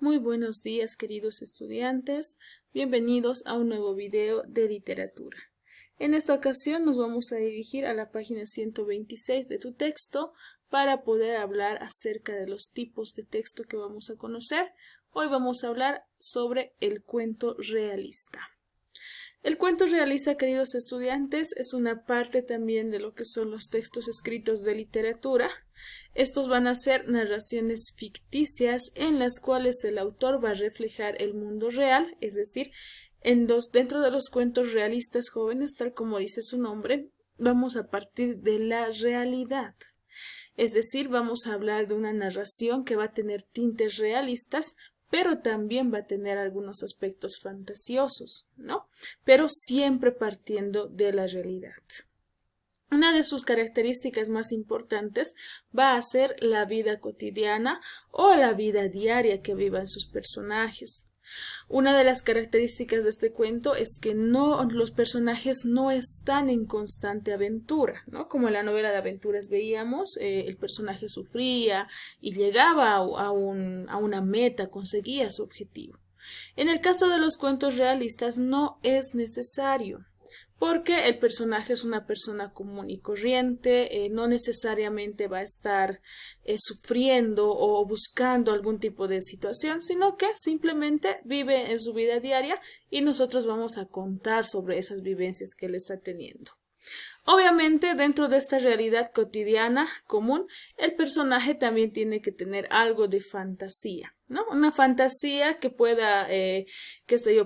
Muy buenos días, queridos estudiantes. Bienvenidos a un nuevo video de literatura. En esta ocasión nos vamos a dirigir a la página 126 de tu texto para poder hablar acerca de los tipos de texto que vamos a conocer. Hoy vamos a hablar sobre el cuento realista. El cuento realista, queridos estudiantes, es una parte también de lo que son los textos escritos de literatura. Estos van a ser narraciones ficticias en las cuales el autor va a reflejar el mundo real, es decir, dentro de los cuentos realistas jóvenes, tal como dice su nombre, vamos a partir de la realidad. Es decir, vamos a hablar de una narración que va a tener tintes realistas, pero también va a tener algunos aspectos fantasiosos, ¿no? Pero siempre partiendo de la realidad. Una de sus características más importantes va a ser la vida cotidiana o la vida diaria que vivan sus personajes. Una de las características de este cuento es que los personajes no están en constante aventura, ¿no? Como en la novela de aventuras veíamos, el personaje sufría y llegaba a una meta, conseguía su objetivo. En el caso de los cuentos realistas no es necesario, porque el personaje es una persona común y corriente, no necesariamente va a estar sufriendo o buscando algún tipo de situación, sino que simplemente vive en su vida diaria y nosotros vamos a contar sobre esas vivencias que él está teniendo. Obviamente, dentro de esta realidad cotidiana común, el personaje también tiene que tener algo de fantasía, ¿no? Una fantasía que pueda,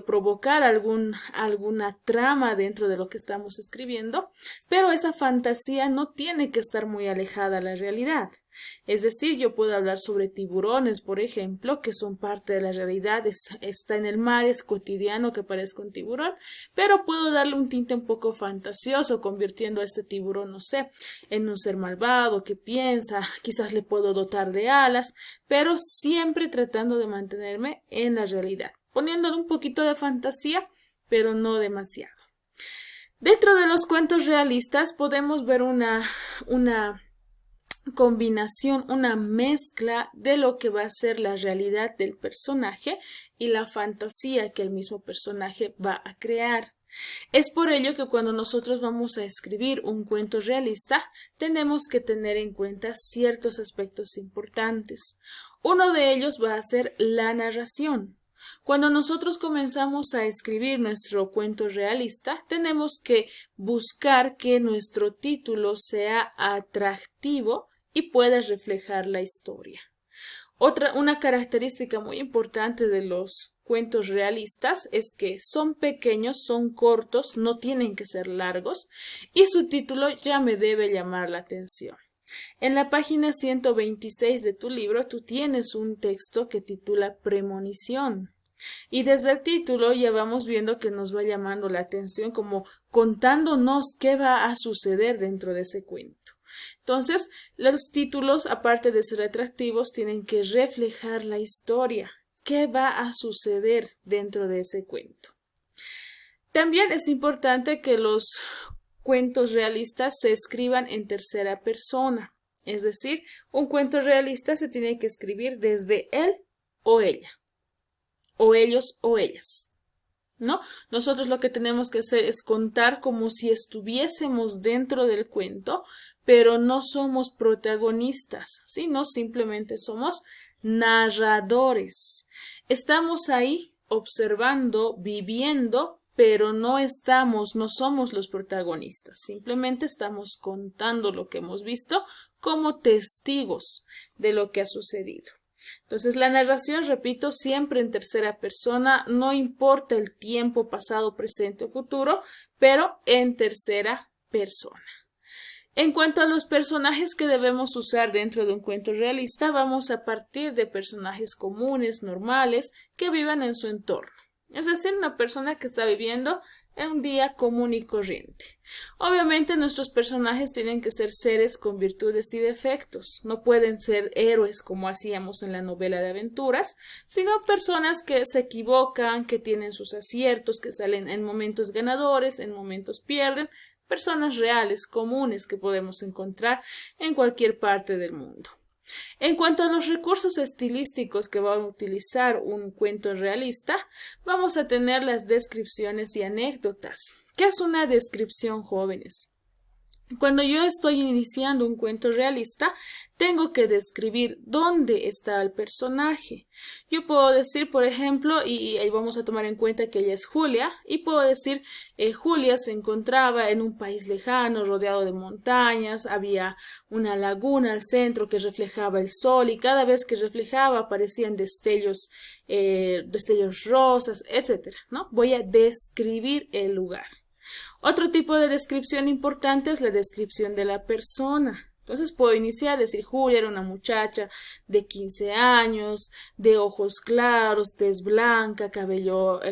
provocar alguna trama dentro de lo que estamos escribiendo, pero esa fantasía no tiene que estar muy alejada a la realidad. Es decir, yo puedo hablar sobre tiburones, por ejemplo, que son parte de la realidad, está en el mar, es cotidiano que parezca un tiburón, pero puedo darle un tinte un poco fantasioso, convirtiendo a este tiburón, no sé, en un ser malvado que piensa, quizás le puedo dotar de alas, pero siempre tratando de mantenerme en la realidad, poniéndole un poquito de fantasía, pero no demasiado. Dentro de los cuentos realistas podemos ver una combinación, una mezcla de lo que va a ser la realidad del personaje y la fantasía que el mismo personaje va a crear. Es por ello que cuando nosotros vamos a escribir un cuento realista, tenemos que tener en cuenta ciertos aspectos importantes. Uno de ellos va a ser la narración. Cuando nosotros comenzamos a escribir nuestro cuento realista, tenemos que buscar que nuestro título sea atractivo y pueda reflejar la historia. Una característica muy importante de los cuentos realistas es que son pequeños, son cortos, no tienen que ser largos y su título ya me debe llamar la atención. En la página 126 de tu libro tú tienes un texto que titula Premonición. Y desde el título ya vamos viendo que nos va llamando la atención, como contándonos qué va a suceder dentro de ese cuento. Entonces, los títulos, aparte de ser atractivos, tienen que reflejar la historia. ¿Qué va a suceder dentro de ese cuento? También es importante que los cuentos realistas se escriban en tercera persona. Es decir, un cuento realista se tiene que escribir desde él o ella, o ellos o ellas, ¿no? Nosotros lo que tenemos que hacer es contar como si estuviésemos dentro del cuento, pero no somos protagonistas, sino simplemente somos narradores. Estamos ahí observando, viviendo, pero no somos los protagonistas, simplemente estamos contando lo que hemos visto como testigos de lo que ha sucedido. Entonces, la narración, repito, siempre en tercera persona, no importa el tiempo pasado, presente o futuro, pero en tercera persona. En cuanto a los personajes que debemos usar dentro de un cuento realista, vamos a partir de personajes comunes, normales, que vivan en su entorno. Es decir, una persona que está viviendo en un día común y corriente. Obviamente nuestros personajes tienen que ser seres con virtudes y defectos. No pueden ser héroes como hacíamos en la novela de aventuras, sino personas que se equivocan, que tienen sus aciertos, que salen en momentos ganadores, en momentos pierden. Personas reales, comunes que podemos encontrar en cualquier parte del mundo. En cuanto a los recursos estilísticos que va a utilizar un cuento realista, vamos a tener las descripciones y anécdotas. ¿Qué es una descripción, jóvenes? Cuando yo estoy iniciando un cuento realista, tengo que describir dónde está el personaje. Yo puedo decir, por ejemplo, y ahí vamos a tomar en cuenta que ella es Julia, y puedo decir, Julia se encontraba en un país lejano, rodeado de montañas, había una laguna al centro que reflejaba el sol, y cada vez que reflejaba aparecían destellos rosas, etc., ¿no? Voy a describir el lugar. Otro tipo de descripción importante es la descripción de la persona. Entonces puedo iniciar, decir, Julia era una muchacha de 15 años, de ojos claros, tez blanca, cabello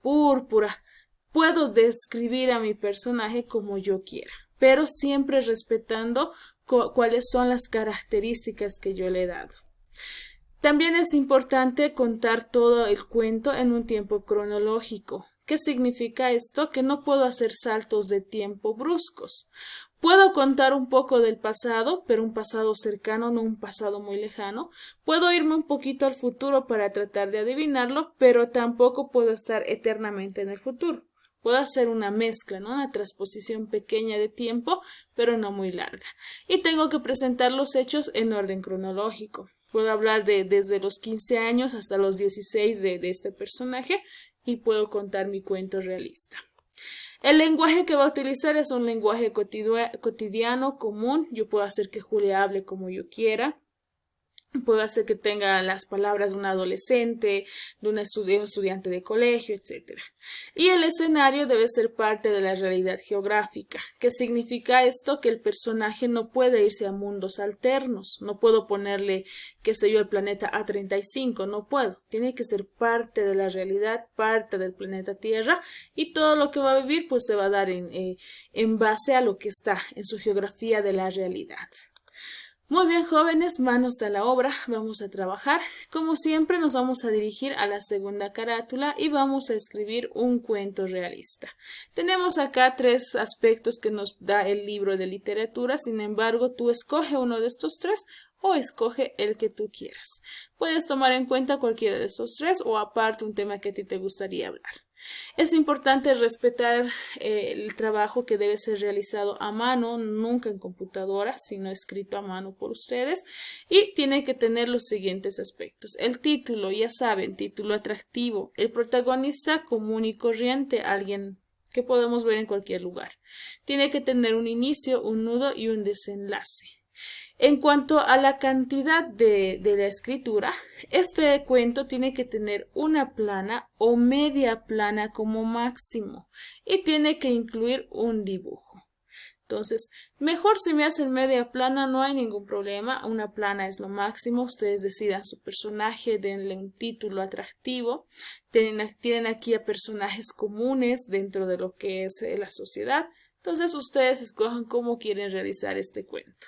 púrpura. Puedo describir a mi personaje como yo quiera, pero siempre respetando cuáles son las características que yo le he dado. También es importante contar todo el cuento en un tiempo cronológico. ¿Qué significa esto? Que no puedo hacer saltos de tiempo bruscos. Puedo contar un poco del pasado, pero un pasado cercano, no un pasado muy lejano. Puedo irme un poquito al futuro para tratar de adivinarlo, pero tampoco puedo estar eternamente en el futuro. Puedo hacer una mezcla, ¿no? Una transposición pequeña de tiempo, pero no muy larga. Y tengo que presentar los hechos en orden cronológico. Puedo hablar desde los 15 años hasta los 16 de este personaje y puedo contar mi cuento realista. El lenguaje que va a utilizar es un lenguaje cotidiano, común. Yo puedo hacer que Julia hable como yo quiera. Puedo hacer que tenga las palabras de un adolescente, de un estudiante de colegio, etc. Y el escenario debe ser parte de la realidad geográfica. ¿Qué significa esto? Que el personaje no puede irse a mundos alternos. No puedo ponerle, qué sé yo, el planeta A35. No puedo. Tiene que ser parte de la realidad, parte del planeta Tierra. Y todo lo que va a vivir pues se va a dar en base a lo que está en su geografía de la realidad. Muy bien, jóvenes, manos a la obra, vamos a trabajar. Como siempre, nos vamos a dirigir a la segunda carátula y vamos a escribir un cuento realista. Tenemos acá 3 aspectos que nos da el libro de literatura, sin embargo, tú escoge uno de estos 3 o escoge el que tú quieras. Puedes tomar en cuenta cualquiera de estos 3 o aparte un tema que a ti te gustaría hablar. Es importante respetar el trabajo que debe ser realizado a mano, nunca en computadora, sino escrito a mano por ustedes, y tiene que tener los siguientes aspectos. El título, ya saben, título atractivo, el protagonista común y corriente, alguien que podemos ver en cualquier lugar. Tiene que tener un inicio, un nudo y un desenlace. En cuanto a la cantidad de la escritura, este cuento tiene que tener una plana o media plana como máximo y tiene que incluir un dibujo. Entonces, mejor si me hacen media plana, no hay ningún problema, una plana es lo máximo, ustedes decidan su personaje, denle un título atractivo, tienen aquí a personajes comunes dentro de lo que es la sociedad, entonces ustedes escojan cómo quieren realizar este cuento.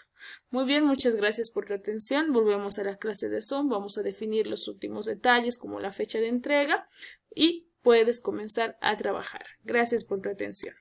Muy bien, muchas gracias por tu atención. Volvemos a la clase de Zoom. Vamos a definir los últimos detalles como la fecha de entrega y puedes comenzar a trabajar. Gracias por tu atención.